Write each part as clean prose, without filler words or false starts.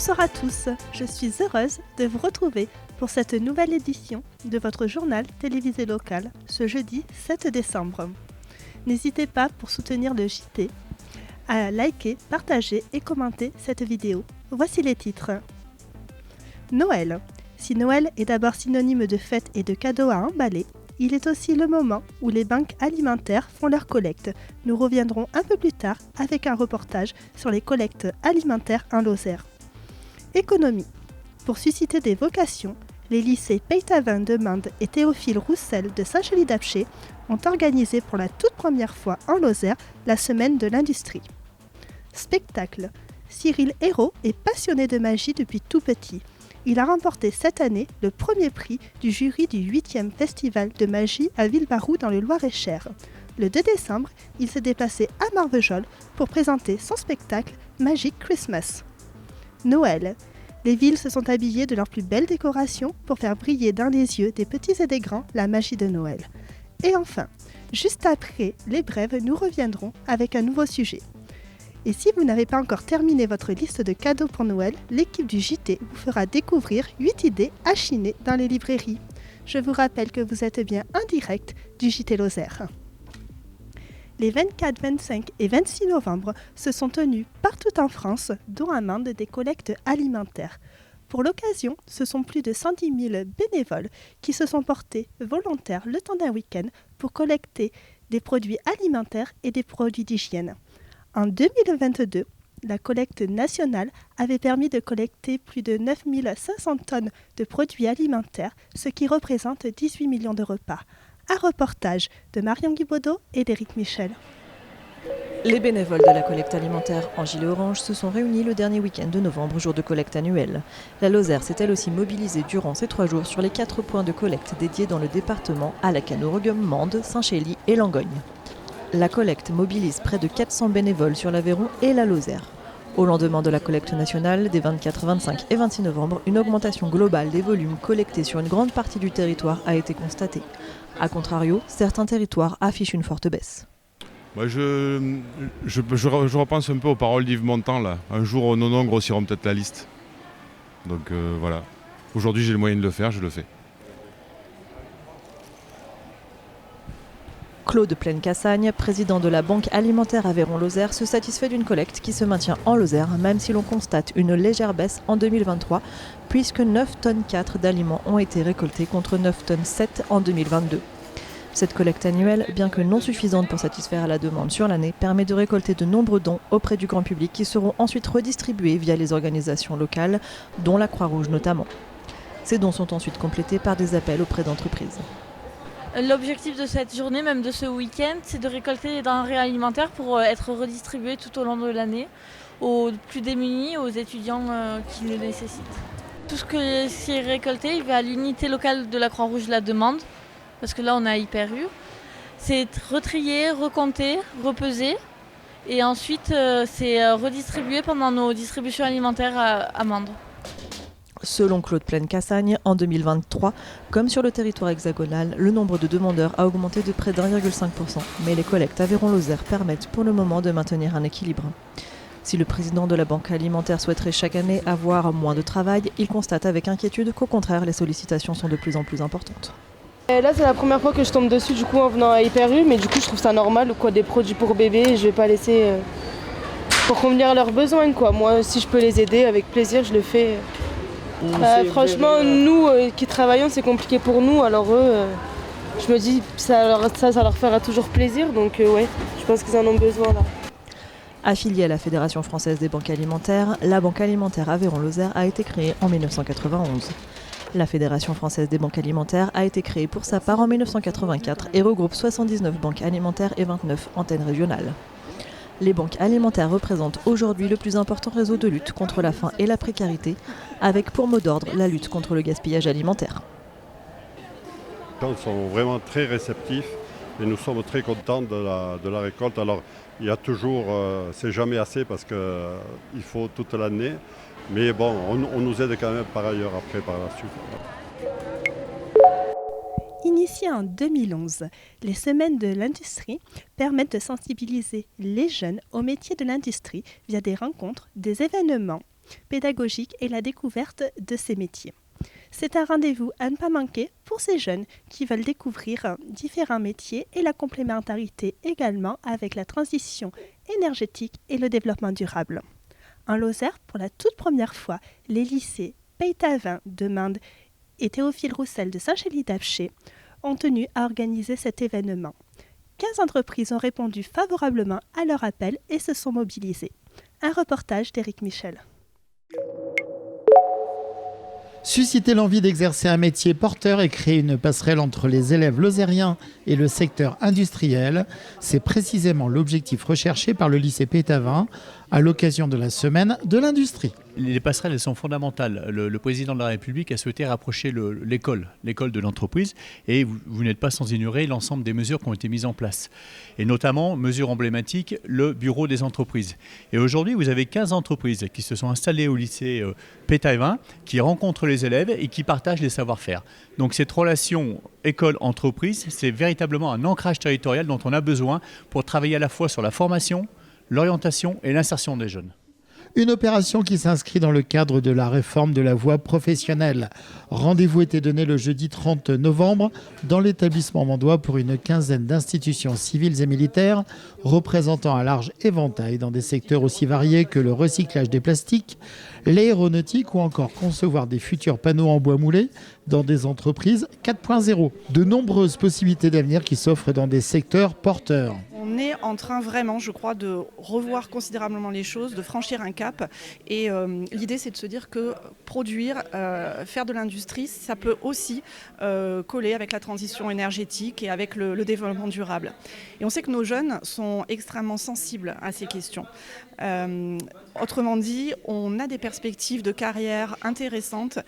Bonsoir à tous, je suis heureuse de vous retrouver pour cette nouvelle édition de votre journal télévisé local ce jeudi 7 décembre. N'hésitez pas pour soutenir le JT à liker, partager et commenter cette vidéo. Voici les titres. Noël. Si Noël est d'abord synonyme de fête et de cadeaux à emballer, il est aussi le moment où les banques alimentaires font leur collecte. Nous reviendrons un peu plus tard avec un reportage sur les collectes alimentaires en Lozère. Économie. Pour susciter des vocations, les lycées Peytavin de Mende et Théophile Roussel de Saint-Chély-d'Apcher ont organisé pour la toute première fois en Lozère la semaine de l'industrie. Spectacle. Cyril Hérault est passionné de magie depuis tout petit. Il a remporté cette année le premier prix du jury du 8e Festival de magie à Villebarou dans le Loir-et-Cher. Le 2 décembre, il s'est déplacé à Marvejols pour présenter son spectacle Magic Christmas. Noël. Les villes se sont habillées de leurs plus belles décorations pour faire briller dans les yeux des petits et des grands la magie de Noël. Et enfin, juste après les brèves, nous reviendrons avec un nouveau sujet. Et si vous n'avez pas encore terminé votre liste de cadeaux pour Noël, l'équipe du JT vous fera découvrir 8 idées à chiner dans les librairies. Je vous rappelle que vous êtes bien en direct du JT Lozère. Les 24, 25 et 26 novembre se sont tenus partout en France, dont à Mende, des collectes alimentaires. Pour l'occasion, ce sont plus de 110 000 bénévoles qui se sont portés volontaires le temps d'un week-end pour collecter des produits alimentaires et des produits d'hygiène. En 2022, la collecte nationale avait permis de collecter plus de 9 500 tonnes de produits alimentaires, ce qui représente 18 millions de repas. Un reportage de Marion Guibaudot et d'Éric Michel. Les bénévoles de la collecte alimentaire en gilet orange se sont réunis le dernier week-end de novembre, jour de collecte annuelle. La Lozère s'est elle aussi mobilisée durant ces 3 jours sur les 4 points de collecte dédiés dans le département à laquelle nous regroupons Mende, Saint-Chély et Langogne. La collecte mobilise près de 400 bénévoles sur l'Aveyron et la Lozère. Au lendemain de la collecte nationale, des 24, 25 et 26 novembre, une augmentation globale des volumes collectés sur une grande partie du territoire a été constatée. A contrario, certains territoires affichent une forte baisse. Moi, je repense un peu aux paroles d'Yves Montand, là. Un jour, nos noms grossiront peut-être la liste. Donc voilà. Aujourd'hui, j'ai le moyen de le faire, je le fais. Claude Plaine-Cassagne, président de la Banque alimentaire Aveyron-Lozère, se satisfait d'une collecte qui se maintient en Lozère, même si l'on constate une légère baisse en 2023, puisque 9 tonnes 4 d'aliments ont été récoltés contre 9 tonnes 7 en 2022. Cette collecte annuelle, bien que non suffisante pour satisfaire la demande sur l'année, permet de récolter de nombreux dons auprès du grand public qui seront ensuite redistribués via les organisations locales, dont la Croix-Rouge notamment. Ces dons sont ensuite complétés par des appels auprès d'entreprises. L'objectif de cette journée, même de ce week-end, c'est de récolter des denrées alimentaires pour être redistribuées tout au long de l'année aux plus démunis, aux étudiants qui le nécessitent. Tout ce qui est récolté, il va à l'unité locale de la Croix-Rouge la demande, parce que là on a Hyper U. C'est retrié, recompté, repesé, et ensuite c'est redistribué pendant nos distributions alimentaires à Mende. Selon Claude Plaine-Cassagne, en 2023, comme sur le territoire hexagonal, le nombre de demandeurs a augmenté de près d'1,5%, mais les collectes Aveyron-Lozère permettent pour le moment de maintenir un équilibre. Si le président de la Banque alimentaire souhaiterait chaque année avoir moins de travail, il constate avec inquiétude qu'au contraire, les sollicitations sont de plus en plus importantes. Là, c'est la première fois que je tombe dessus du coup en venant à Hyper U, mais du coup je trouve ça normal, quoi, des produits pour bébés, je vais pas laisser pour convenir à leurs besoins, quoi. Moi, si je peux les aider, avec plaisir, je le fais. Franchement, nous qui travaillons, c'est compliqué pour nous, alors eux, je me dis ça leur fera toujours plaisir, donc ouais, je pense qu'ils en ont besoin là. Affiliée à la Fédération française des banques alimentaires, la Banque alimentaire Aveyron-Lozère a été créée en 1991. La Fédération française des banques alimentaires a été créée pour sa part en 1984 et regroupe 79 banques alimentaires et 29 antennes régionales. Les banques alimentaires représentent aujourd'hui le plus important réseau de lutte contre la faim et la précarité, avec pour mot d'ordre la lutte contre le gaspillage alimentaire. Les gens sont vraiment très réceptifs et nous sommes très contents de la récolte. Alors il y a toujours, c'est jamais assez parce qu'il faut toute l'année, mais bon, on nous aide quand même par ailleurs après par la suite. Initiées en 2011, les semaines de l'industrie permettent de sensibiliser les jeunes au métier de l'industrie via des rencontres, des événements pédagogique et la découverte de ces métiers. C'est un rendez-vous à ne pas manquer pour ces jeunes qui veulent découvrir différents métiers et la complémentarité également avec la transition énergétique et le développement durable. En Lozère, pour la toute première fois, les lycées Peytavin de Mende et Théophile Roussel de Saint-Chély-d'Apcher ont tenu à organiser cet événement. 15 entreprises ont répondu favorablement à leur appel et se sont mobilisées. Un reportage d'Éric Michel. Susciter l'envie d'exercer un métier porteur et créer une passerelle entre les élèves lozériens et le secteur industriel, c'est précisément l'objectif recherché par le lycée Peytavin à l'occasion de la semaine de l'industrie. Les passerelles, elles sont fondamentales. Le président de la République a souhaité rapprocher l'école de l'entreprise, et vous n'êtes pas sans ignorer l'ensemble des mesures qui ont été mises en place. Et notamment, mesure emblématique, le bureau des entreprises. Et aujourd'hui, vous avez 15 entreprises qui se sont installées au lycée Peytavin, qui rencontrent les élèves et qui partagent les savoir-faire. Donc cette relation école-entreprise, c'est véritablement un ancrage territorial dont on a besoin pour travailler à la fois sur la formation, l'orientation et l'insertion des jeunes. Une opération qui s'inscrit dans le cadre de la réforme de la voie professionnelle. Rendez-vous était donné le jeudi 30 novembre dans l'établissement mandois pour une quinzaine d'institutions civiles et militaires représentant un large éventail dans des secteurs aussi variés que le recyclage des plastiques, l'aéronautique ou encore concevoir des futurs panneaux en bois moulé dans des entreprises 4.0. De nombreuses possibilités d'avenir qui s'offrent dans des secteurs porteurs. On est en train vraiment, je crois, de revoir considérablement les choses, de franchir un cap. Et l'idée, c'est de se dire que produire, faire de l'industrie, ça peut aussi coller avec la transition énergétique et avec le développement durable. Et on sait que nos jeunes sont extrêmement sensibles à ces questions. Autrement dit, on a des perspectives de carrière intéressantes,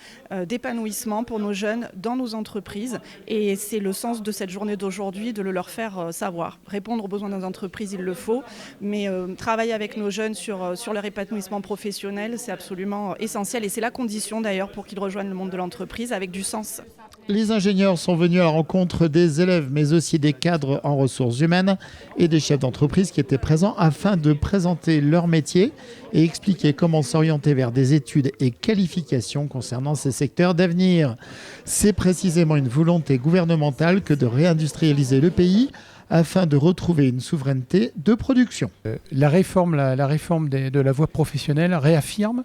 d'épanouissement pour nos jeunes dans nos entreprises. Et c'est le sens de cette journée d'aujourd'hui, de le leur faire savoir. Répondre aux besoins des entreprises, il le faut, mais travailler avec nos jeunes sur leur épanouissement professionnel, c'est absolument essentiel. Et c'est la condition d'ailleurs pour qu'ils rejoignent le monde de l'entreprise avec du sens. Les ingénieurs sont venus à la rencontre des élèves, mais aussi des cadres en ressources humaines et des chefs d'entreprise qui étaient présents afin de présenter leur métier et expliquer comment s'orienter vers des études et qualifications concernant ces secteurs d'avenir. C'est précisément une volonté gouvernementale que de réindustrialiser le pays afin de retrouver une souveraineté de production. La réforme de la voie professionnelle réaffirme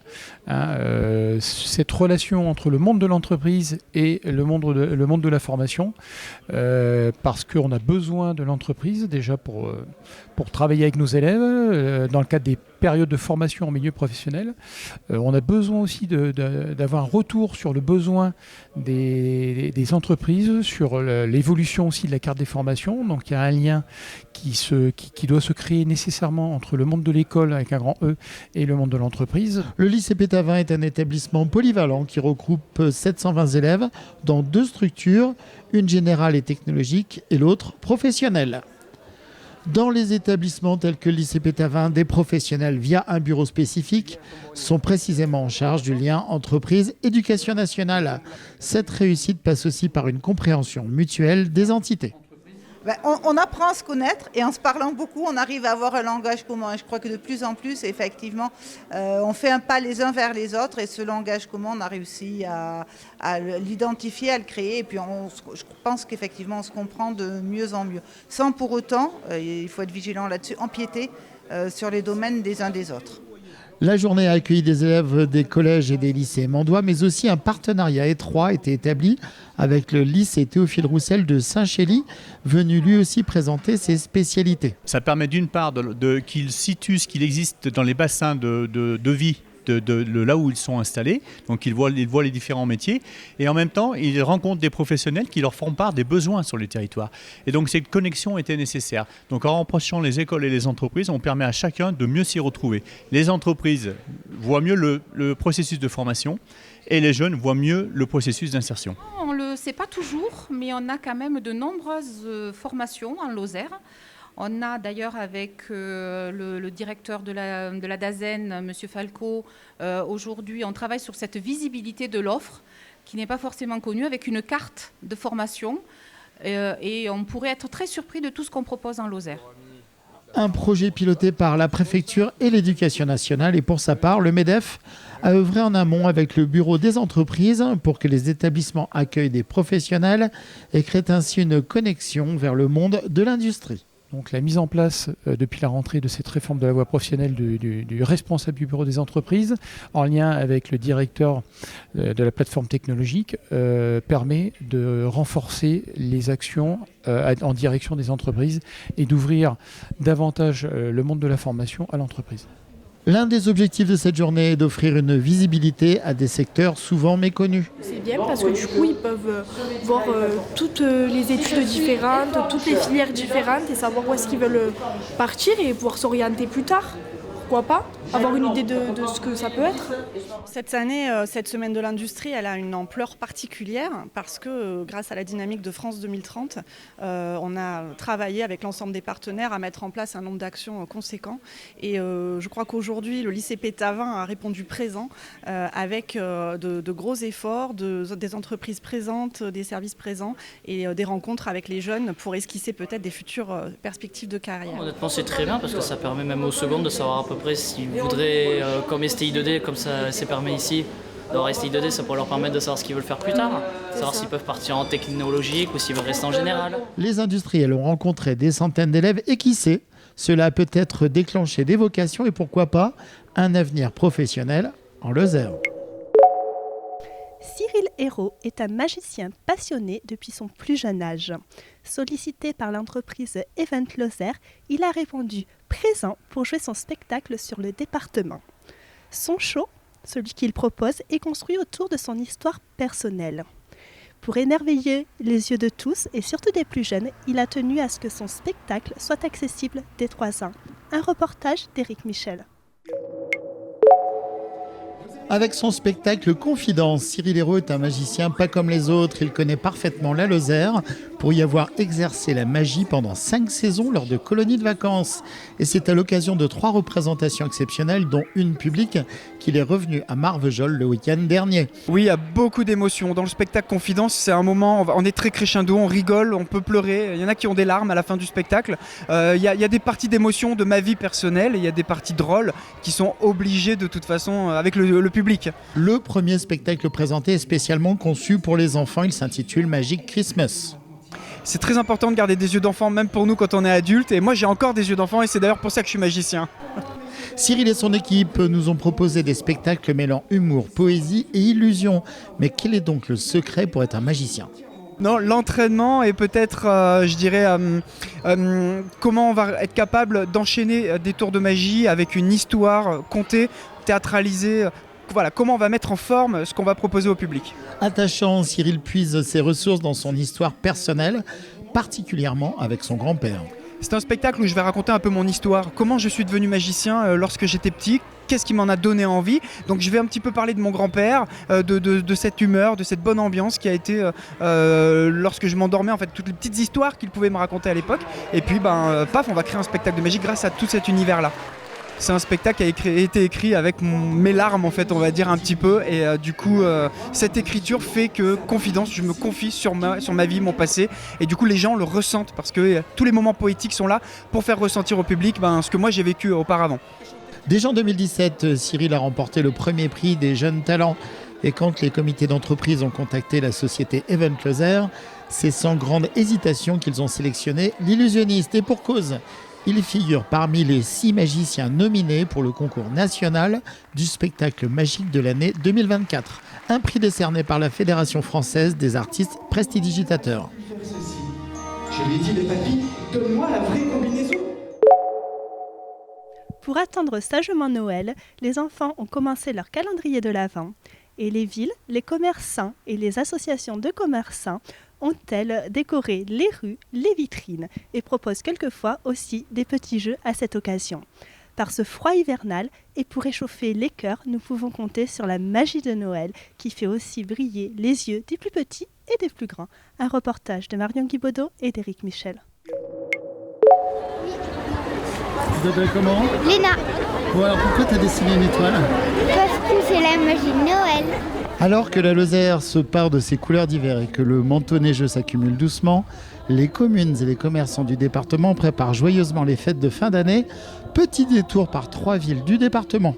cette relation entre le monde de l'entreprise et le monde de la formation, parce qu'on a besoin de l'entreprise déjà pour travailler avec nos élèves dans le cadre des périodes de formation en milieu professionnel. On a besoin aussi d'avoir un retour sur le besoin des entreprises, sur l'évolution aussi de la carte des formations. Donc il y a un lien qui doit se créer nécessairement entre le monde de l'école avec un grand E et le monde de l'entreprise. Le lycée Peytavin est un établissement polyvalent qui regroupe 720 élèves dans 2 structures, une générale et technologique et l'autre professionnelle. Dans les établissements tels que le lycée Peytavin, des professionnels via un bureau spécifique sont précisément en charge du lien entreprise-éducation nationale. Cette réussite passe aussi par une compréhension mutuelle des entités. On apprend à se connaître et en se parlant beaucoup, on arrive à avoir un langage commun. Et je crois que de plus en plus, effectivement, on fait un pas les uns vers les autres et ce langage commun, on a réussi à l'identifier, à le créer. Et puis je pense qu'effectivement, on se comprend de mieux en mieux. Sans pour autant, il faut être vigilant là-dessus, empiéter sur les domaines des uns des autres. La journée a accueilli des élèves des collèges et des lycées mandois, mais aussi un partenariat étroit a été établi avec le lycée Théophile Roussel de Saint-Chély, venu lui aussi présenter ses spécialités. Ça permet d'une part qu'ils situent ce qu'il existe dans les bassins de vie de là où ils sont installés, donc ils voient les différents métiers, et en même temps ils rencontrent des professionnels qui leur font part des besoins sur les territoires. Et donc cette connexion était nécessaire. Donc en rapprochant les écoles et les entreprises, on permet à chacun de mieux s'y retrouver. Les entreprises voient mieux le processus de formation et les jeunes voient mieux le processus d'insertion. On ne le sait pas toujours, mais on a quand même de nombreuses formations en Lozère. On a d'ailleurs avec le directeur de la DAZEN, M. Falco, aujourd'hui on travaille sur cette visibilité de l'offre qui n'est pas forcément connue, avec une carte de formation et on pourrait être très surpris de tout ce qu'on propose en Lozère. Un projet piloté par la préfecture et l'éducation nationale. Et pour sa part, le MEDEF a œuvré en amont avec le bureau des entreprises pour que les établissements accueillent des professionnels et créent ainsi une connexion vers le monde de l'industrie. Donc la mise en place depuis la rentrée de cette réforme de la voie professionnelle du responsable du bureau des entreprises en lien avec le directeur de la plateforme technologique permet de renforcer les actions en direction des entreprises et d'ouvrir davantage le monde de la formation à l'entreprise. L'un des objectifs de cette journée est d'offrir une visibilité à des secteurs souvent méconnus. C'est bien parce que du coup, ils peuvent voir toutes les études différentes, toutes les filières différentes et savoir où est-ce qu'ils veulent partir et pouvoir s'orienter plus tard. Pourquoi pas avoir une idée de ce que ça peut être. Cette année, cette semaine de l'industrie, elle a une ampleur particulière parce que grâce à la dynamique de France 2030, on a travaillé avec l'ensemble des partenaires à mettre en place un nombre d'actions conséquents. Et je crois qu'aujourd'hui, le lycée Pétavin a répondu présent avec de gros efforts, des entreprises présentes, des services présents et des rencontres avec les jeunes pour esquisser peut-être des futures perspectives de carrière. Honnêtement, c'est très bien parce que ça permet même aux secondes de savoir à peu près s'ils voudraient, comme STI 2D, comme ça c'est permis ici, leur STI 2D, ça pourrait leur permettre de savoir ce qu'ils veulent faire plus tard, savoir s'ils peuvent partir en technologique ou s'ils veulent rester en général. Les industriels ont rencontré des centaines d'élèves et qui sait, cela a peut-être déclenché des vocations et pourquoi pas un avenir professionnel en Lozère. Cyril Hérault est un magicien passionné depuis son plus jeune âge. Sollicité par l'entreprise Event Lozère, il a répondu présent pour jouer son spectacle sur le département. Son show, celui qu'il propose, est construit autour de son histoire personnelle. Pour émerveiller les yeux de tous et surtout des plus jeunes, il a tenu à ce que son spectacle soit accessible dès 3 ans. Un reportage d'Éric Michel. Avec son spectacle Confidence, Cyril Hérault est un magicien pas comme les autres. Il connaît parfaitement la Lozère pour y avoir exercé la magie pendant 5 saisons lors de colonies de vacances. Et c'est à l'occasion de 3 représentations exceptionnelles, dont une publique, qu'il est revenu à Marvejols le week-end dernier. Oui, il y a beaucoup d'émotions. Dans le spectacle Confidence, c'est un moment, on est très crescendo, on rigole, on peut pleurer. Il y en a qui ont des larmes à la fin du spectacle. Il y a des parties d'émotion de ma vie personnelle et il y a des parties drôles qui sont obligées de toute façon avec le public. Le premier spectacle présenté est spécialement conçu pour les enfants. Il s'intitule Magic Christmas. C'est très important de garder des yeux d'enfant, même pour nous quand on est adulte. Et moi, j'ai encore des yeux d'enfant et c'est d'ailleurs pour ça que je suis magicien. Cyril et son équipe nous ont proposé des spectacles mêlant humour, poésie et illusion. Mais quel est donc le secret pour être un magicien ? Non, l'entraînement et peut-être, je dirais, comment on va être capable d'enchaîner des tours de magie avec une histoire contée, théâtralisée. Voilà, comment on va mettre en forme ce qu'on va proposer au public. Attachant, Cyril puise ses ressources dans son histoire personnelle, particulièrement avec son grand-père. C'est un spectacle où je vais raconter un peu mon histoire, comment je suis devenu magicien lorsque j'étais petit, qu'est-ce qui m'en a donné envie. Donc je vais un petit peu parler de mon grand-père, de cette humeur, de cette bonne ambiance qui a été lorsque je m'endormais, en fait, toutes les petites histoires qu'il pouvait me raconter à l'époque. Et puis, paf, on va créer un spectacle de magie grâce à tout cet univers-là. C'est un spectacle qui a été écrit avec mes larmes, en fait, on va dire un petit peu. Et du coup, cette écriture fait que, Confidence, je me confie sur ma vie, mon passé. Et du coup, les gens le ressentent parce que tous les moments poétiques sont là pour faire ressentir au public ce que moi j'ai vécu auparavant. Déjà en 2017, Cyril a remporté le premier prix des jeunes talents. Et quand les comités d'entreprise ont contacté la société Event Lozère, c'est sans grande hésitation qu'ils ont sélectionné l'illusionniste. Et pour cause, il figure parmi les 6 magiciens nominés pour le concours national du spectacle magique de l'année 2024. Un prix décerné par la Fédération française des artistes prestidigitateurs. Je lui ai dit, les papis, donne-moi la vraie combinaison. Pour attendre sagement Noël, les enfants ont commencé leur calendrier de l'Avent. Et les villes, les commerçants et les associations de commerçants ont-elles décoré les rues, les vitrines et proposent quelquefois aussi des petits jeux à cette occasion. Par ce froid hivernal et pour réchauffer les cœurs, nous pouvons compter sur la magie de Noël qui fait aussi briller les yeux des plus petits et des plus grands. Un reportage de Marion Guibaudot et d'Éric Michel. Tu t'appelles comment ? Léna. Bon alors pourquoi tu as dessiné une étoile ? Parce que c'est la magie de Noël. Alors que la Lozère se part de ses couleurs d'hiver et que le manteau neigeux s'accumule doucement, les communes et les commerçants du département préparent joyeusement les fêtes de fin d'année. Petit détour par 3 villes du département.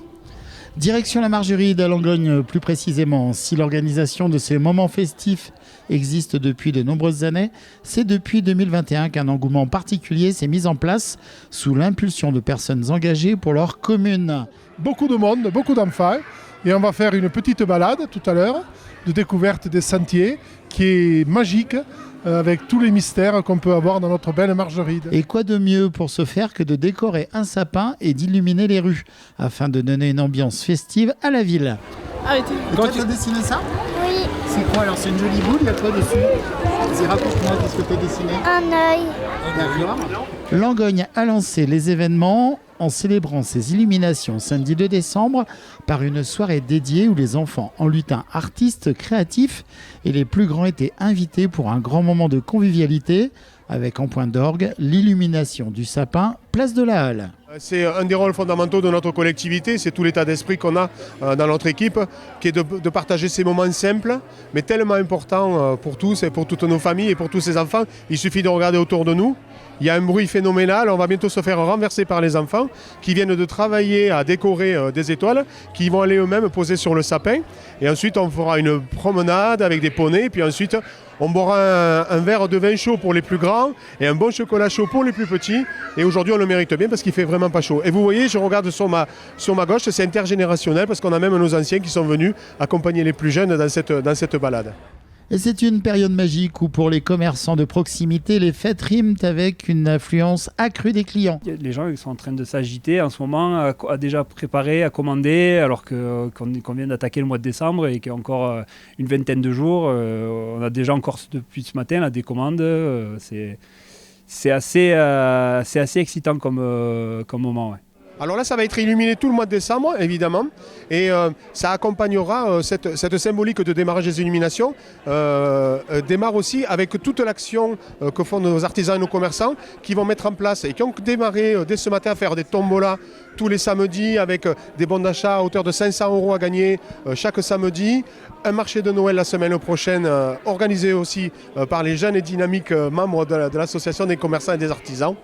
Direction la Margeride à Langogne plus précisément. Si l'organisation de ces moments festifs existe depuis de nombreuses années, c'est depuis 2021 qu'un engouement particulier s'est mis en place sous l'impulsion de personnes engagées pour leur commune. Beaucoup de monde, beaucoup d'enfants. Et on va faire une petite balade tout à l'heure de découverte des sentiers qui est magique avec tous les mystères qu'on peut avoir dans notre belle Margeride. Et quoi de mieux pour ce faire que de décorer un sapin et d'illuminer les rues afin de donner une ambiance festive à la ville. Arrêtez. Toi, tu as dessiné ça? Oui. C'est quoi alors? C'est une jolie boule, il y a quoi dessus? Vas-y, raconte-moi, qu'est-ce que tu as dessiné? Un œil. D'accord. Langogne a lancé les événements en célébrant ses illuminations samedi 2 décembre par une soirée dédiée où les enfants en lutin artistes créatifs et les plus grands étaient invités pour un grand moment de convivialité avec en point d'orgue l'illumination du sapin, place de la Halle. C'est un des rôles fondamentaux de notre collectivité, c'est tout l'état d'esprit qu'on a dans notre équipe, qui est de partager ces moments simples, mais tellement importants pour tous et pour toutes nos familles et pour tous ces enfants. Il suffit de regarder autour de nous. Il y a un bruit phénoménal, on va bientôt se faire renverser par les enfants qui viennent de travailler à décorer des étoiles, qui vont aller eux-mêmes poser sur le sapin. Et ensuite, on fera une promenade avec des poneys, puis ensuite, on boira un verre de vin chaud pour les plus grands et un bon chocolat chaud pour les plus petits. Et aujourd'hui, on le mérite bien parce qu'il fait vraiment pas chaud. Et vous voyez, je regarde sur ma gauche, c'est intergénérationnel parce qu'on a même nos anciens qui sont venus accompagner les plus jeunes dans cette balade. Et c'est une période magique où pour les commerçants de proximité, les fêtes riment avec une affluence accrue des clients. Les gens ils sont en train de s'agiter en ce moment, à déjà préparer, à commander, alors qu'on vient d'attaquer le mois de décembre et qu'il y a encore une vingtaine de jours. On a déjà encore depuis ce matin là, des commandes. C'est assez excitant comme moment. Ouais. Alors là, ça va être illuminé tout le mois de décembre, évidemment, et ça accompagnera cette symbolique de démarrage des illuminations, démarre aussi avec toute l'action que font nos artisans et nos commerçants qui vont mettre en place et qui ont démarré dès ce matin à faire des tombolas tous les samedis avec des bons d'achat à hauteur de 500 € à gagner chaque samedi. Un marché de Noël la semaine prochaine, organisé aussi par les jeunes et dynamiques membres de l'association des commerçants et des artisans.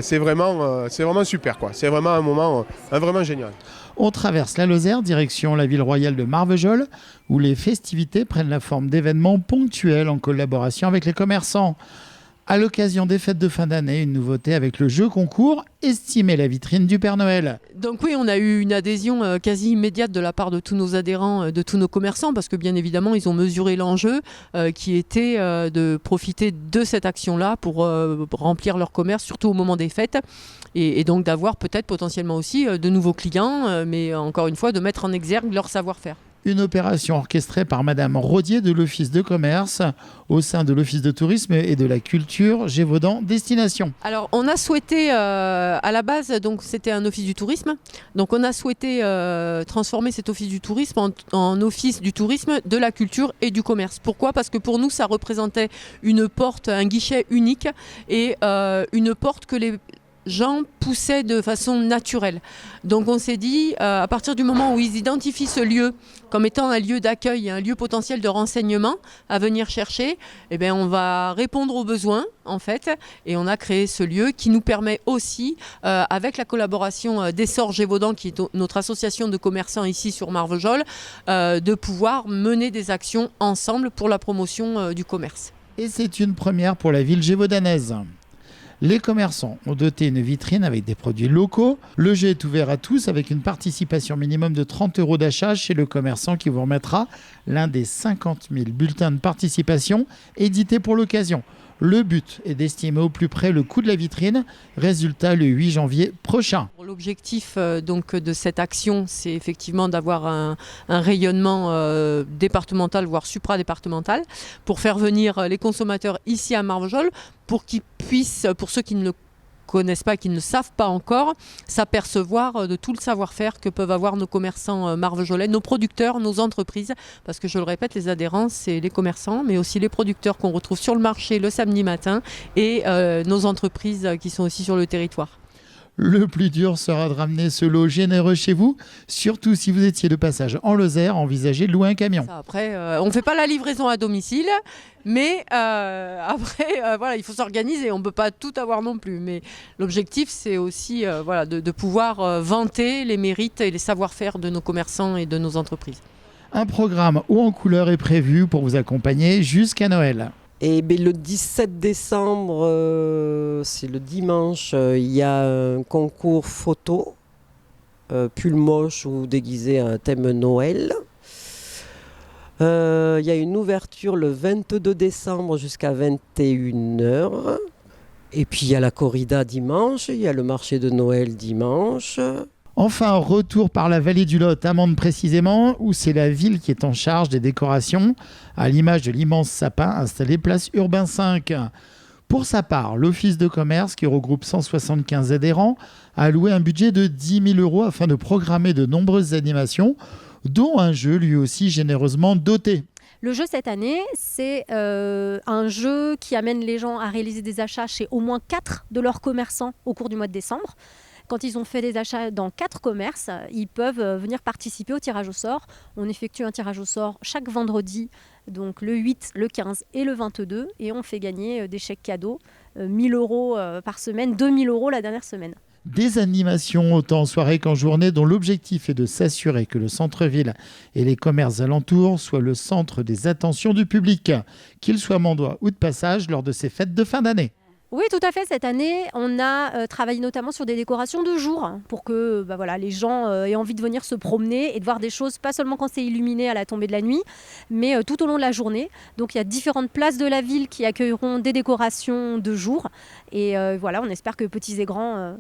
C'est vraiment super, quoi. C'est vraiment un moment vraiment génial. On traverse la Lozère, direction la ville royale de Marvejols, où les festivités prennent la forme d'événements ponctuels en collaboration avec les commerçants. À l'occasion des fêtes de fin d'année, une nouveauté avec le jeu concours « Estimer la vitrine du Père Noël ». Donc oui, on a eu une adhésion quasi immédiate de la part de tous nos adhérents, de tous nos commerçants, parce que bien évidemment, ils ont mesuré l'enjeu qui était de profiter de cette action-là pour remplir leur commerce, surtout au moment des fêtes, et donc d'avoir peut-être potentiellement aussi de nouveaux clients, mais encore une fois, de mettre en exergue leur savoir-faire. Une opération orchestrée par Madame Rodier de l'Office de commerce au sein de l'Office de tourisme et de la culture Gévaudan Destination. Alors on a souhaité, à la base, donc c'était un office du tourisme, donc on a souhaité transformer cet office du tourisme en office du tourisme, de la culture et du commerce. Pourquoi ? Parce que pour nous ça représentait une porte, un guichet unique et une porte que les gens poussaient de façon naturelle. Donc on s'est dit, à partir du moment où ils identifient ce lieu comme étant un lieu d'accueil, un lieu potentiel de renseignement à venir chercher, eh bien on va répondre aux besoins en fait, et on a créé ce lieu qui nous permet aussi, avec la collaboration d'Essor Gévaudan, qui est notre association de commerçants ici sur Marvejols, de pouvoir mener des actions ensemble pour la promotion du commerce. Et c'est une première pour la ville gévaudanaise. Les commerçants ont doté une vitrine avec des produits locaux. Le jeu est ouvert à tous avec une participation minimum de 30 € d'achat chez le commerçant qui vous remettra l'un des 50 000 bulletins de participation édités pour l'occasion. Le but est d'estimer au plus près le coût de la vitrine. Résultat le 8 janvier prochain. L'objectif donc de cette action, c'est effectivement d'avoir un rayonnement départemental, voire supradépartemental, pour faire venir les consommateurs ici à Marvejols, pour qu'ils puissent, pour ceux qui ne le connaissent pas, qui ne savent pas encore, s'apercevoir de tout le savoir-faire que peuvent avoir nos commerçants marvejolais, nos producteurs, nos entreprises, parce que je le répète, les adhérents, c'est les commerçants, mais aussi les producteurs qu'on retrouve sur le marché le samedi matin et nos entreprises qui sont aussi sur le territoire. Le plus dur sera de ramener ce lot généreux chez vous, surtout si vous étiez de passage en Lozère, envisagez de louer un camion. Après, on ne fait pas la livraison à domicile, mais après, voilà, il faut s'organiser. On ne peut pas tout avoir non plus. Mais l'objectif, c'est aussi voilà, de pouvoir vanter les mérites et les savoir-faire de nos commerçants et de nos entreprises. Un programme haut en couleur est prévu pour vous accompagner jusqu'à Noël. Et le 17 décembre, c'est le dimanche, il y a un concours photo, pull moche ou déguisé à un thème Noël. Il y a une ouverture le 22 décembre jusqu'à 21h. Et puis il y a la corrida dimanche, il y a le marché de Noël dimanche. Enfin, retour par la vallée du Lot, à Mende précisément, où c'est la ville qui est en charge des décorations, à l'image de l'immense sapin installé place Urbain 5. Pour sa part, l'Office de commerce, qui regroupe 175 adhérents, a alloué un budget de 10 000 € afin de programmer de nombreuses animations, dont un jeu lui aussi généreusement doté. Le jeu cette année, c'est un jeu qui amène les gens à réaliser des achats chez au moins 4 de leurs commerçants au cours du mois de décembre. Quand ils ont fait des achats dans 4 commerces, ils peuvent venir participer au tirage au sort. On effectue un tirage au sort chaque vendredi, donc le 8, le 15 et le 22, et on fait gagner des chèques cadeaux, 1 000 € par semaine, 2 000 € la dernière semaine. Des animations autant en soirée qu'en journée dont l'objectif est de s'assurer que le centre-ville et les commerces alentours soient le centre des attentions du public, qu'ils soient mendois ou de passage lors de ces fêtes de fin d'année. Oui, tout à fait. Cette année, on a travaillé notamment sur des décorations de jour pour que voilà, les gens aient envie de venir se promener et de voir des choses, pas seulement quand c'est illuminé à la tombée de la nuit, mais tout au long de la journée. Donc il y a différentes places de la ville qui accueilleront des décorations de jour. Et voilà, on espère que petits et grands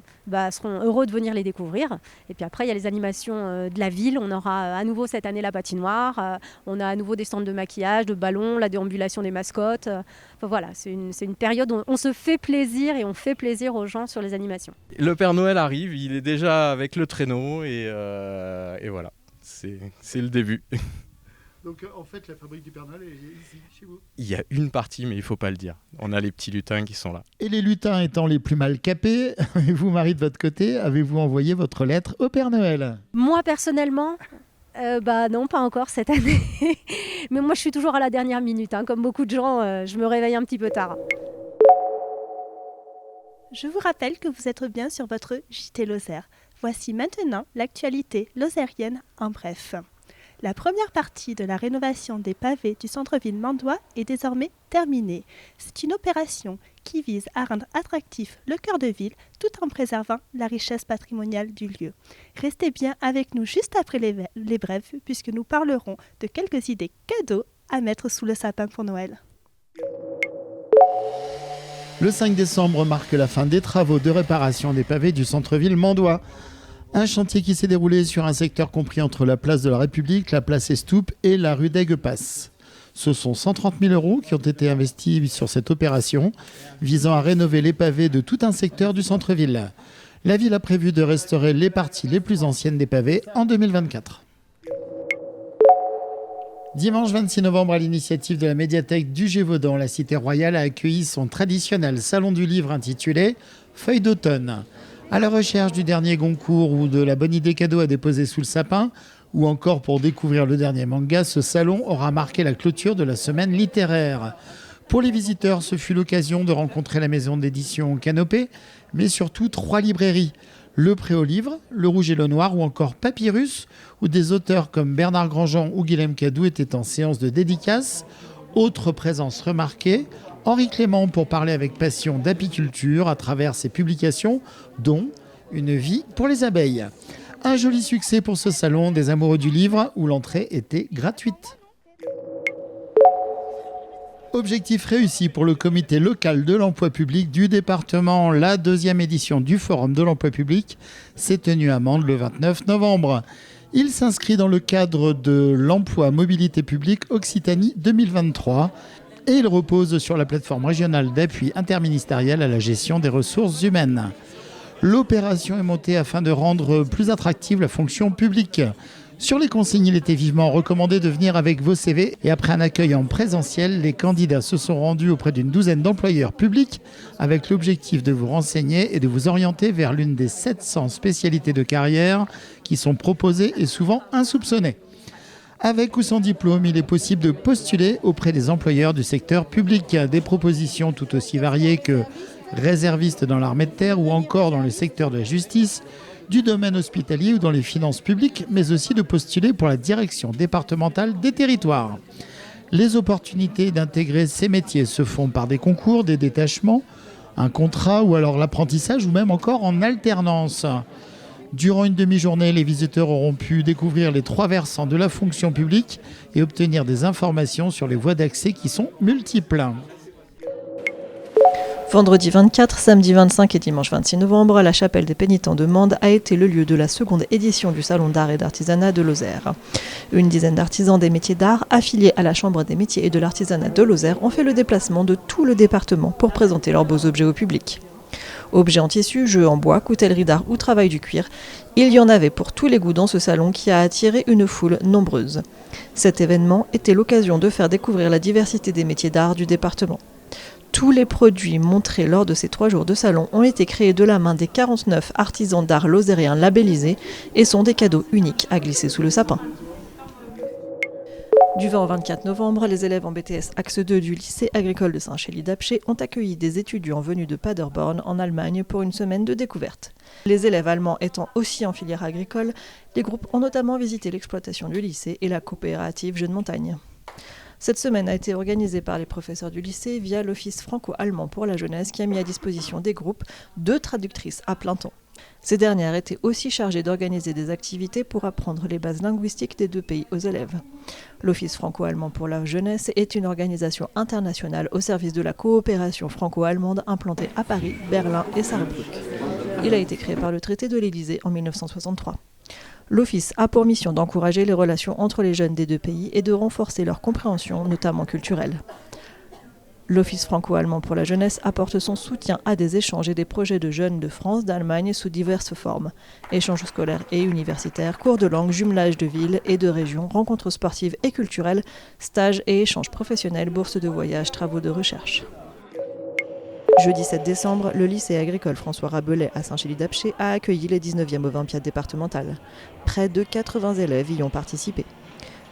seront heureux de venir les découvrir. Et puis après, il y a les animations de la ville. On aura à nouveau cette année la patinoire. On a à nouveau des stands de maquillage, de ballons, la déambulation des mascottes. Enfin, voilà, c'est une période où on se fait plaisir et on fait plaisir aux gens sur les animations. Le Père Noël arrive, il est déjà avec le traîneau et voilà, c'est le début. Donc en fait la fabrique du Père Noël est ici, chez vous? Il y a une partie mais il ne faut pas le dire, on a les petits lutins qui sont là. Et les lutins étant les plus mal capés, vous Marie de votre côté, avez-vous envoyé votre lettre au Père Noël? Moi personnellement non, pas encore cette année. Mais moi je suis toujours à la dernière minute, comme beaucoup de gens, je me réveille un petit peu tard. Je vous rappelle que vous êtes bien sur votre JT Lozère. Voici maintenant l'actualité lozérienne en bref. La première partie de la rénovation des pavés du centre-ville mandois est désormais terminée. C'est une opération qui vise à rendre attractif le cœur de ville tout en préservant la richesse patrimoniale du lieu. Restez bien avec nous juste après les brèves puisque nous parlerons de quelques idées cadeaux à mettre sous le sapin pour Noël. Le 5 décembre marque la fin des travaux de réparation des pavés du centre-ville mandois. Un chantier qui s'est déroulé sur un secteur compris entre la place de la République, la place Estoupe et la rue d'Aiguepasse. Ce sont 130 000 € qui ont été investis sur cette opération, visant à rénover les pavés de tout un secteur du centre-ville. La ville a prévu de restaurer les parties les plus anciennes des pavés en 2024. Dimanche 26 novembre, à l'initiative de la médiathèque du Gévaudan, la Cité Royale a accueilli son traditionnel salon du livre intitulé « Feuilles d'automne ». À la recherche du dernier Goncourt ou de la bonne idée cadeau à déposer sous le sapin, ou encore pour découvrir le dernier manga, ce salon aura marqué la clôture de la semaine littéraire. Pour les visiteurs, ce fut l'occasion de rencontrer la maison d'édition Canopée, mais surtout 3 librairies. Le Pré aux Livres, Le Rouge et le Noir ou encore Papyrus, où des auteurs comme Bernard Grandjean ou Guilhem Cadou étaient en séance de dédicace. Autre présence remarquée, Henri Clément pour parler avec passion d'apiculture à travers ses publications, dont Une vie pour les abeilles. Un joli succès pour ce salon des amoureux du livre où l'entrée était gratuite. Objectif réussi pour le comité local de l'emploi public du département. La 2e édition du Forum de l'emploi public s'est tenue à Mende le 29 novembre. Il s'inscrit dans le cadre de l'emploi mobilité publique Occitanie 2023 et il repose sur la plateforme régionale d'appui interministériel à la gestion des ressources humaines. L'opération est montée afin de rendre plus attractive la fonction publique. Sur les consignes, il était vivement recommandé de venir avec vos CV et après un accueil en présentiel, les candidats se sont rendus auprès d'une douzaine d'employeurs publics avec l'objectif de vous renseigner et de vous orienter vers l'une des 700 spécialités de carrière qui sont proposées et souvent insoupçonnées. Avec ou sans diplôme, il est possible de postuler auprès des employeurs du secteur public. Des propositions tout aussi variées que réservistes dans l'armée de terre ou encore dans le secteur de la justice, du domaine hospitalier ou dans les finances publiques, mais aussi de postuler pour la direction départementale des territoires. Les opportunités d'intégrer ces métiers se font par des concours, des détachements, un contrat ou alors l'apprentissage ou même encore en alternance. Durant une demi-journée, les visiteurs auront pu découvrir les 3 versants de la fonction publique et obtenir des informations sur les voies d'accès qui sont multiples. Vendredi 24, samedi 25 et dimanche 26 novembre, la chapelle des pénitents de Mende a été le lieu de la seconde édition du Salon d'art et d'artisanat de Lozère. Une dizaine d'artisans des métiers d'art affiliés à la Chambre des métiers et de l'artisanat de Lozère ont fait le déplacement de tout le département pour présenter leurs beaux objets au public. Objets en tissu, jeux en bois, coutellerie d'art ou travail du cuir, il y en avait pour tous les goûts dans ce salon qui a attiré une foule nombreuse. Cet événement était l'occasion de faire découvrir la diversité des métiers d'art du département. Tous les produits montrés lors de ces 3 jours de salon ont été créés de la main des 49 artisans d'art lozériens labellisés et sont des cadeaux uniques à glisser sous le sapin. Du 20 au 24 novembre, les élèves en BTS Axe 2 du lycée agricole de Saint-Chély-d'Apcher ont accueilli des étudiants venus de Paderborn en Allemagne pour une semaine de découverte. Les élèves allemands étant aussi en filière agricole, les groupes ont notamment visité l'exploitation du lycée et la coopérative Jeux de montagne. Cette semaine a été organisée par les professeurs du lycée via l'Office franco-allemand pour la jeunesse qui a mis à disposition des groupes 2 traductrices à plein temps. Ces dernières étaient aussi chargées d'organiser des activités pour apprendre les bases linguistiques des 2 pays aux élèves. L'Office franco-allemand pour la jeunesse est une organisation internationale au service de la coopération franco-allemande implantée à Paris, Berlin et Saarbrück. Il a été créé par le traité de l'Élysée en 1963. L'Office a pour mission d'encourager les relations entre les jeunes des 2 pays et de renforcer leur compréhension, notamment culturelle. L'Office franco-allemand pour la jeunesse apporte son soutien à des échanges et des projets de jeunes de France, d'Allemagne sous diverses formes. Échanges scolaires et universitaires, cours de langue, jumelage de villes et de régions, rencontres sportives et culturelles, stages et échanges professionnels, bourses de voyage, travaux de recherche. Jeudi 7 décembre, le lycée agricole François Rabelais à Saint-Chély-d'Apcher a accueilli les 19e Olympiades départementales. Près de 80 élèves y ont participé.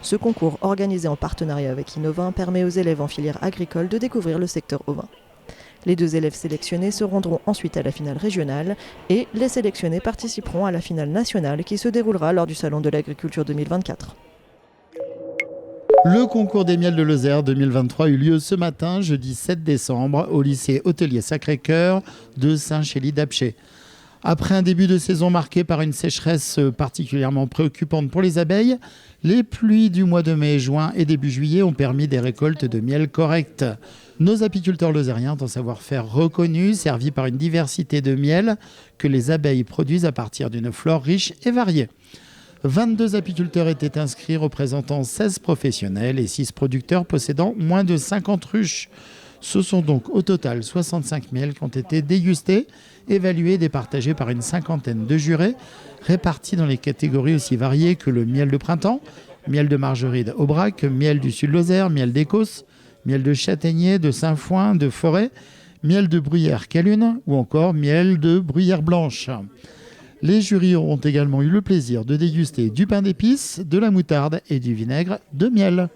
Ce concours, organisé en partenariat avec Innovin, permet aux élèves en filière agricole de découvrir le secteur ovin. Les 2 élèves sélectionnés se rendront ensuite à la finale régionale et les sélectionnés participeront à la finale nationale qui se déroulera lors du Salon de l'agriculture 2024. Le concours des miels de Lozère 2023 a eu lieu ce matin, jeudi 7 décembre, au lycée hôtelier Sacré-Cœur de Saint-Chély-d'Apcher. Après un début de saison marqué par une sécheresse particulièrement préoccupante pour les abeilles, les pluies du mois de mai, juin et début juillet ont permis des récoltes de miel correctes. Nos apiculteurs lozériens ont un savoir-faire reconnu, servi par une diversité de miel que les abeilles produisent à partir d'une flore riche et variée. 22 apiculteurs étaient inscrits représentant 16 professionnels et 6 producteurs possédant moins de 50 ruches. Ce sont donc au total 65 miels qui ont été dégustés, évalués et départagés par une 50aine de jurés, répartis dans les catégories aussi variées que le miel de printemps, miel de margeride Aubrac, miel du Sud-Lozère, miel d'Écosse, miel de châtaignier, de Saint-Foin, de Forêt, miel de bruyère Calune ou encore miel de bruyère blanche. Les jurys auront également eu le plaisir de déguster du pain d'épices, de la moutarde et du vinaigre de miel.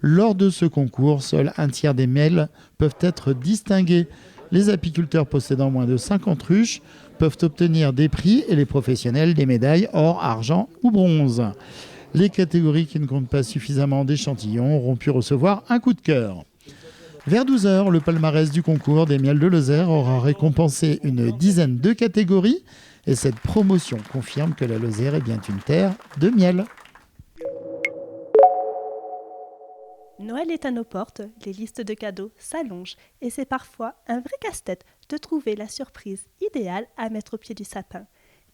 Lors de ce concours, seul un tiers des miels peuvent être distingués. Les apiculteurs possédant moins de 50 ruches peuvent obtenir des prix et les professionnels des médailles or, argent ou bronze. Les catégories qui ne comptent pas suffisamment d'échantillons auront pu recevoir un coup de cœur. Vers 12h, le palmarès du concours des miels de Lozère aura récompensé une dizaine de catégories et cette promotion confirme que la Lozère est bien une terre de miel. Noël est à nos portes, les listes de cadeaux s'allongent et c'est parfois un vrai casse-tête de trouver la surprise idéale à mettre au pied du sapin.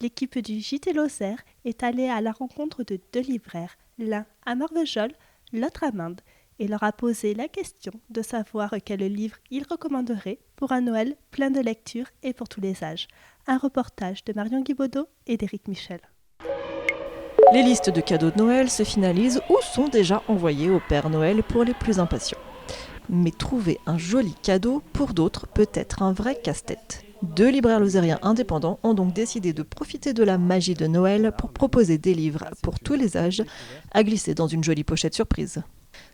L'équipe du JT Lozère est allée à la rencontre de 2 libraires, l'un à Marvejols, l'autre à Mende, et leur a posé la question de savoir quel livre ils recommanderaient pour un Noël plein de lecture et pour tous les âges. Un reportage de Marion Guibaudot et d'Éric Michel. Les listes de cadeaux de Noël se finalisent ou sont déjà envoyées au Père Noël pour les plus impatients. Mais trouver un joli cadeau, pour d'autres, peut être un vrai casse-tête. 2 libraires lozériens indépendants ont donc décidé de profiter de la magie de Noël pour proposer des livres pour tous les âges à glisser dans une jolie pochette surprise.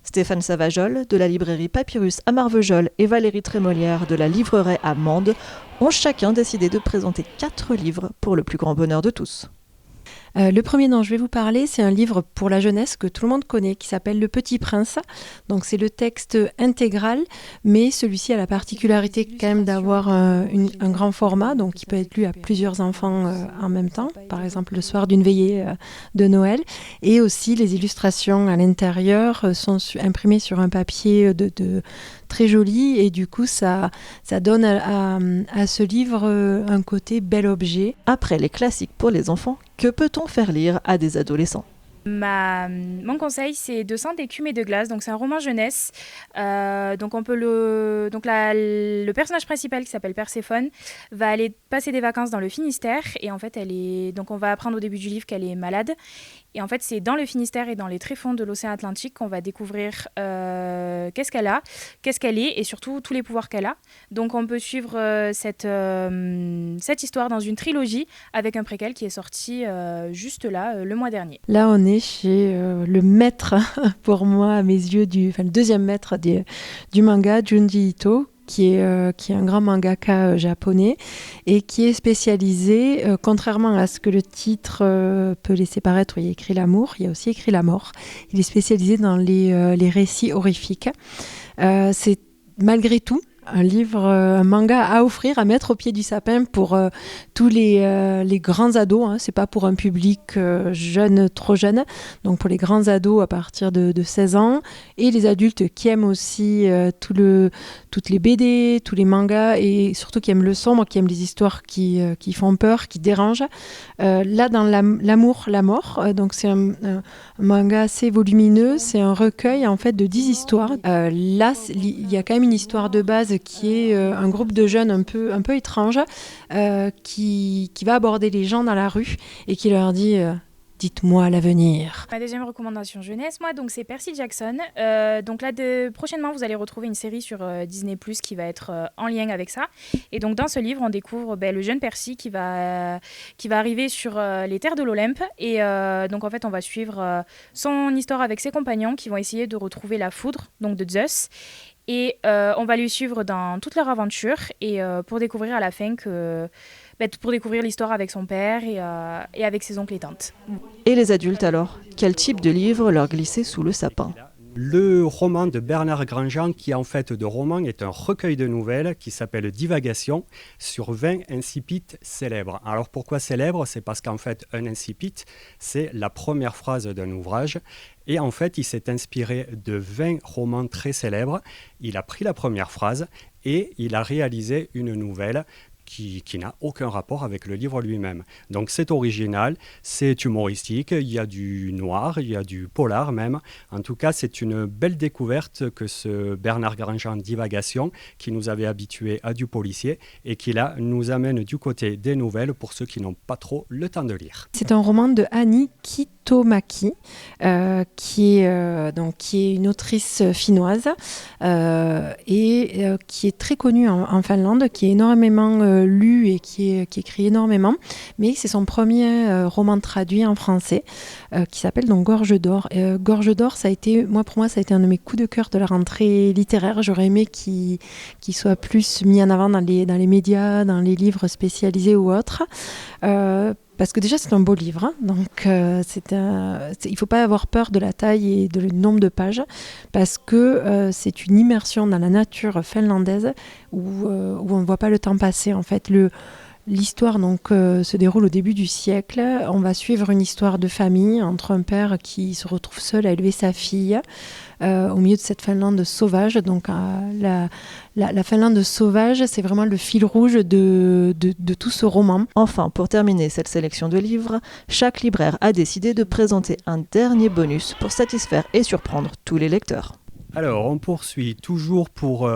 Stéphane Savajol de la librairie Papyrus à Marvejols et Valérie Trémolière de la librairie à Mende ont chacun décidé de présenter 4 livres pour le plus grand bonheur de tous. Le premier dont je vais vous parler, c'est un livre pour la jeunesse que tout le monde connaît, qui s'appelle Le Petit Prince. Donc c'est le texte intégral, mais celui-ci a la particularité quand même d'avoir un grand format, donc qui peut être lu à plusieurs enfants en même temps, par exemple le soir d'une veillée de Noël. Et aussi les illustrations à l'intérieur sont imprimées sur un papier très joli, et du coup ça donne à ce livre un côté bel objet. Après les classiques pour les enfants, que peut-on faire lire à des adolescents ? Mon conseil, c'est 200 d'écume et de glace. Donc c'est un roman jeunesse. Donc le personnage principal qui s'appelle Perséphone va aller passer des vacances dans le Finistère, et en fait donc on va apprendre au début du livre qu'elle est malade. Et en fait, c'est dans le Finistère et dans les tréfonds de l'océan Atlantique qu'on va découvrir qu'est-ce qu'elle a, qu'est-ce qu'elle est, et surtout tous les pouvoirs qu'elle a. Donc on peut suivre cette histoire dans une trilogie avec un préquel qui est sorti juste là, le mois dernier. Là, on est chez le maître, pour moi, à mes yeux, le deuxième maître du manga, Junji Ito, qui est un grand mangaka japonais et qui est spécialisé, contrairement à ce que le titre peut laisser paraître, où il y a écrit l'amour, il y a aussi écrit la mort. Il est spécialisé dans les récits horrifiques. C'est malgré tout un manga à offrir, à mettre au pied du sapin pour tous les grands ados. Hein. C'est pas pour un public jeune, trop jeune. Donc pour les grands ados à partir de 16 ans, et les adultes qui aiment aussi toutes les BD, tous les mangas, et surtout qui aiment le sombre, qui aiment les histoires qui font peur, qui dérangent. Là, dans l'amour, la mort, donc c'est un manga assez volumineux. C'est un recueil en fait de 10 histoires. Là, il y a quand même une histoire de base qui est un groupe de jeunes un peu étrange qui va aborder les gens dans la rue et qui leur dit dites-moi l'avenir. Ma deuxième recommandation jeunesse, donc c'est Percy Jackson. Donc là, prochainement, vous allez retrouver une série sur Disney+, qui va être en lien avec ça. Et donc dans ce livre, on découvre le jeune Percy qui va arriver sur les terres de l'Olympe. Et donc en fait, on va suivre son histoire avec ses compagnons qui vont essayer de retrouver la foudre, donc de Zeus. Et on va lui suivre dans toute leur aventure, et pour découvrir à la fin pour découvrir l'histoire avec son père et avec ses oncles et tantes. Et les adultes alors ? Quel type de livre leur glisser sous le sapin ? Le roman de Bernard Grandjean, qui en fait de roman est un recueil de nouvelles qui s'appelle Divagation, sur 20 incipits célèbres. Alors pourquoi célèbres ? C'est parce qu'en fait un incipit, c'est la première phrase d'un ouvrage. Et en fait, il s'est inspiré de 20 romans très célèbres. Il a pris la première phrase et il a réalisé une nouvelle qui n'a aucun rapport avec le livre lui-même. Donc c'est original, c'est humoristique, il y a du noir, il y a du polar même. En tout cas, c'est une belle découverte que ce Bernard Grandjean Divagation, qui nous avait habitués à du policier et qui là nous amène du côté des nouvelles pour ceux qui n'ont pas trop le temps de lire. C'est un roman de Annie Kitomaki, qui est une autrice finnoise et qui est très connue en Finlande, qui est énormément lu et qui écrit énormément, mais c'est son premier roman traduit en français qui s'appelle donc Gorge d'or. Gorge d'or, pour moi, ça a été un de mes coups de cœur de la rentrée littéraire. J'aurais aimé qu'il soit plus mis en avant dans les médias, dans les livres spécialisés ou autres. Parce que déjà, c'est un beau livre, hein. Donc il ne faut pas avoir peur de la taille et du nombre de pages, parce que c'est une immersion dans la nature finlandaise où on ne voit pas le temps passer. En fait, l'histoire se déroule au début du siècle. On va suivre une histoire de famille entre un père qui se retrouve seul à élever sa fille au milieu de cette Finlande sauvage. Donc la Finlande sauvage, c'est vraiment le fil rouge de tout ce roman. Enfin, pour terminer cette sélection de livres, chaque libraire a décidé de présenter un dernier bonus pour satisfaire et surprendre tous les lecteurs. Alors, on poursuit toujours pour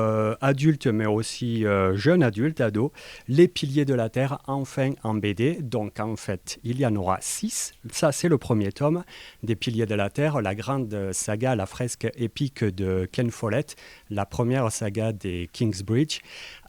adultes, mais aussi jeunes adultes, ados, Les Piliers de la Terre, enfin en BD. Donc, en fait, il y en aura 6. Ça, c'est le premier tome des Piliers de la Terre, la grande saga, la fresque épique de Ken Follett, la première saga des Kingsbridge.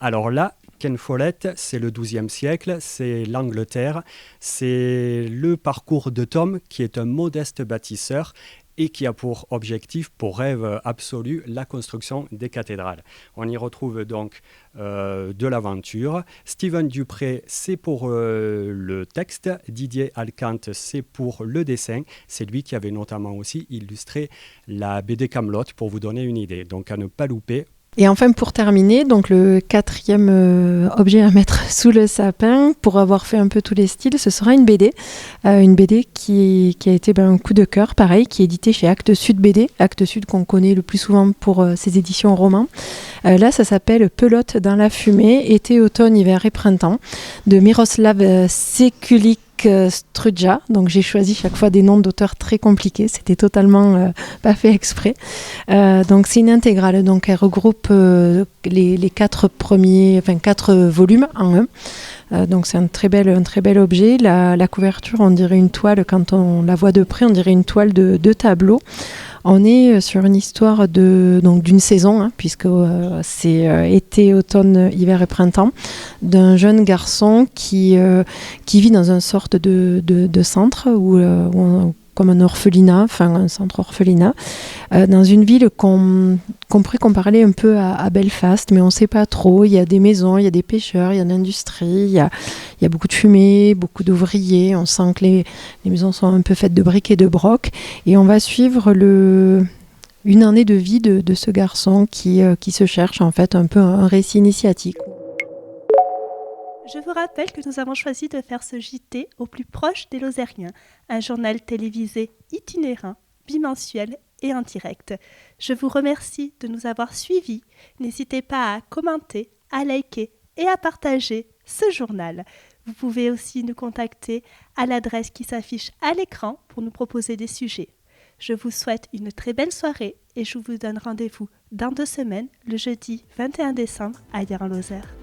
Alors là, Ken Follett, c'est le XIIe siècle, c'est l'Angleterre, c'est le parcours de Tom, qui est un modeste bâtisseur et qui a pour objectif, pour rêve absolu, la construction des cathédrales. On y retrouve donc de l'aventure. Steven Dupré, c'est pour le texte. Didier Alcante, c'est pour le dessin. C'est lui qui avait notamment aussi illustré la BD Camelot, pour vous donner une idée. Donc à ne pas louper. Et enfin, pour terminer, donc le 4e objet à mettre sous le sapin, pour avoir fait un peu tous les styles, ce sera une BD. Une BD qui a été un coup de cœur, pareil, qui est éditée chez Actes Sud BD. Actes Sud qu'on connaît le plus souvent pour ses éditions romans. Là, ça s'appelle Pelote dans la fumée, été, automne, hiver et printemps, de Miroslav Sekulic Strudja. Donc j'ai choisi chaque fois des noms d'auteurs très compliqués, c'était totalement pas fait exprès. Donc c'est une intégrale, donc elle regroupe les 4 volumes en un. Donc c'est un très bel objet. La couverture, on dirait une toile, quand on la voit de près, on dirait une toile de 2 tableaux. On est sur une histoire d'une saison, puisque c'est été, automne, hiver et printemps, d'un jeune garçon qui vit dans une sorte de centre comme un orphelinat, un centre orphelinat, dans une ville qu'on pourrait comparer un peu à Belfast, mais on ne sait pas trop. Il y a des maisons, il y a des pêcheurs, il y a de l'industrie, il y a beaucoup de fumée, beaucoup d'ouvriers. On sent que les maisons sont un peu faites de briques et de broc. Et on va suivre une année de vie de ce garçon qui se cherche, en fait, un peu un récit initiatique. Je vous rappelle que nous avons choisi de faire ce JT au plus proche des Lozériens, un journal télévisé itinérant, bimensuel et en direct. Je vous remercie de nous avoir suivis. N'hésitez pas à commenter, à liker et à partager ce journal. Vous pouvez aussi nous contacter à l'adresse qui s'affiche à l'écran pour nous proposer des sujets. Je vous souhaite une très belle soirée et je vous donne rendez-vous dans 2 semaines, le jeudi 21 décembre à Hyères-en-Lozère.